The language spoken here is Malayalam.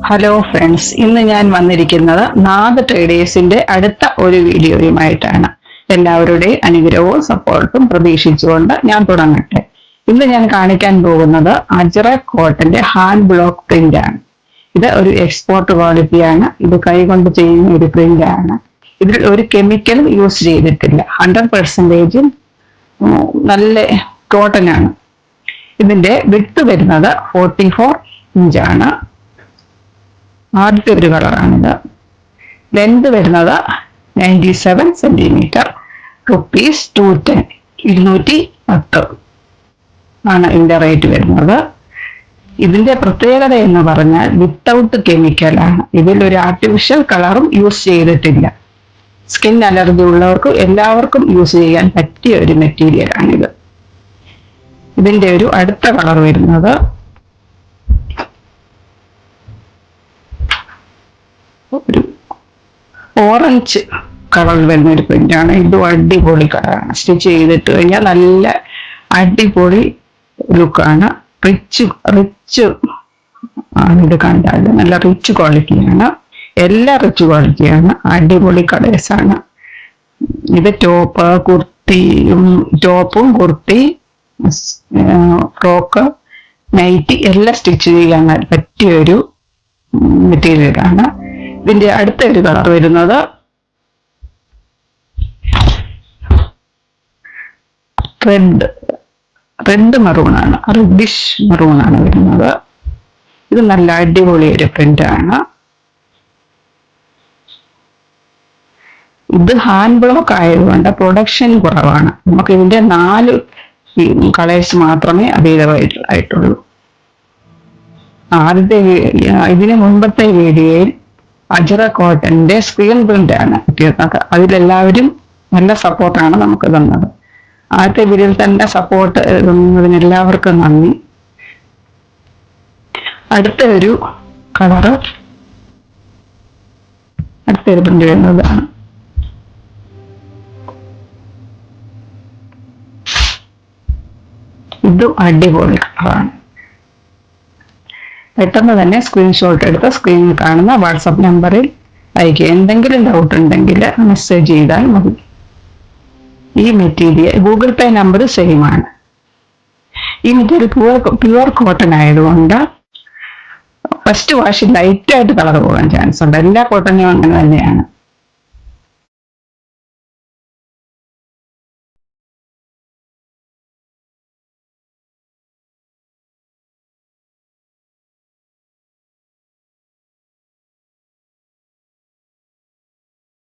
ഹലോ ഫ്രണ്ട്സ്, ഇന്ന് ഞാൻ വന്നിരിക്കുന്നത് നാദ് ട്രേഡേഴ്സിന്റെ അടുത്ത ഒരു വീഡിയോയുമായിട്ടാണ്. എല്ലാവരുടെയും അനുഗ്രഹവും സപ്പോർട്ടും പ്രതീക്ഷിച്ചുകൊണ്ട് ഞാൻ തുടങ്ങട്ടെ. ഇന്ന് ഞാൻ കാണിക്കാൻ പോകുന്നത് അജ്രക് കോട്ടന്റെ ഹാൻഡ് ബ്ലോക്ക് പ്രിന്റ് ആണ്. ഇത് ഒരു എക്സ്പോർട്ട് ക്വാളിറ്റിയാണ്. ഇത് കൈകൊണ്ട് ചെയ്യുന്ന ഒരു പ്രിന്റ് ആണ്. ഇതിൽ ഒരു കെമിക്കലും യൂസ് ചെയ്തിട്ടില്ല. 100% നല്ല കോട്ടൺ ആണ്. ഇതിന്റെ വിഡ്ത് വരുന്നത് 44 ഇഞ്ചാണ്. ആദ്യത്തെ ഒരു കളറാണിത്. ലെന്ത് വരുന്നത് 97 സെന്റിമീറ്റർ. റുപ്പീസ് 210, 210 ആണ് ഇതിന്റെ റേറ്റ് വരുന്നത്. ഇതിന്റെ പ്രത്യേകത എന്ന് പറഞ്ഞാൽ വിത്തൗട്ട് കെമിക്കലാണ്. ഇതിൽ ഒരു ആർട്ടിഫിഷ്യൽ കളറും യൂസ് ചെയ്തിട്ടില്ല. സ്കിൻ അലർജി ഉള്ളവർക്കും എല്ലാവർക്കും യൂസ് ചെയ്യാൻ പറ്റിയ ഒരു മെറ്റീരിയൽ ആണിത്. ഇതിന്റെ ഒരു അടുത്ത കളർ വരുന്നത് ഒരു ഓറഞ്ച് കളർ വരുന്ന ഒരു പ്രിന്റാണ്. ഇതും അടിപൊളി കളറാണ്. സ്റ്റിച്ച് ചെയ്തിട്ട് കഴിഞ്ഞാൽ നല്ല അടിപൊളി ലുക്കാണ്. റിച്ച് ആണ്. ഇത് കണ്ടാൽ നല്ല റിച്ച് ക്വാളിറ്റിയാണ്. എല്ലാം റിച്ച് ക്വാളിറ്റിയാണ്. അടിപൊളി കളേഴ്സാണ്. ഇത് ടോപ്പും കുർത്തി, ഫ്രോക്ക്, നൈറ്റി എല്ലാം സ്റ്റിച്ച് ചെയ്യാൻ പറ്റിയ ഒരു മെറ്റീരിയലാണ്. ഇതിന്റെ അടുത്ത ഒരു കളർ വരുന്നത് റെഡ് മെറൂണാണ്. റെഡിഷ് മെറൂണാണ് വരുന്നത്. ഇത് നല്ല അടിപൊളി ഒരു പ്രിന്റാണ്. ഇത് ഹാൻഡ് ബ്ലോക്ക് ആയതുകൊണ്ട് പ്രൊഡക്ഷൻ കുറവാണ്. നമുക്ക് ഇതിന്റെ 4 കളേഴ്സ് മാത്രമേ അവൈലബിൾ ആയിട്ടുള്ളൂ. ഇതിന് മുൻപത്തെ വീഡിയോയിൽ അജ്രക് കോട്ടന്റെ സ്ക്രീൻ പ്രിന്റ് ആണ് കിട്ടിയത്. അതിലെല്ലാവരും നല്ല സപ്പോർട്ടാണ് നമുക്ക് തന്നത്. ആദ്യത്തെ വീഡിയോയിൽ തന്നെ സപ്പോർട്ട് തന്നതിന് എല്ലാവർക്കും നന്ദി. അടുത്ത ഒരു കളറ്, അടുത്തൊരു പ്രിന്റ് വരുന്നതാണ്. ഇതും അടിപൊളി കളറാണ്. പെട്ടെന്ന് തന്നെ സ്ക്രീൻഷോട്ട് എടുത്ത് സ്ക്രീനിൽ കാണുന്ന വാട്സപ്പ് നമ്പറിൽ അയക്കുക. എന്തെങ്കിലും ഡൗട്ട് ഉണ്ടെങ്കിൽ മെസ്സേജ് ചെയ്താൽ മതി. ഈ material Google Pay number same ആണ്. ഈ മെറ്റീരിയൽ പ്യുവർ കോട്ടൺ ആയതുകൊണ്ട് ഫസ്റ്റ് വാഷിൽ ലൈറ്റായിട്ട് കളർ പോകാൻ ചാൻസ് ഉണ്ട്. എല്ലാ കോട്ടനും അങ്ങനെ തന്നെയാണ്.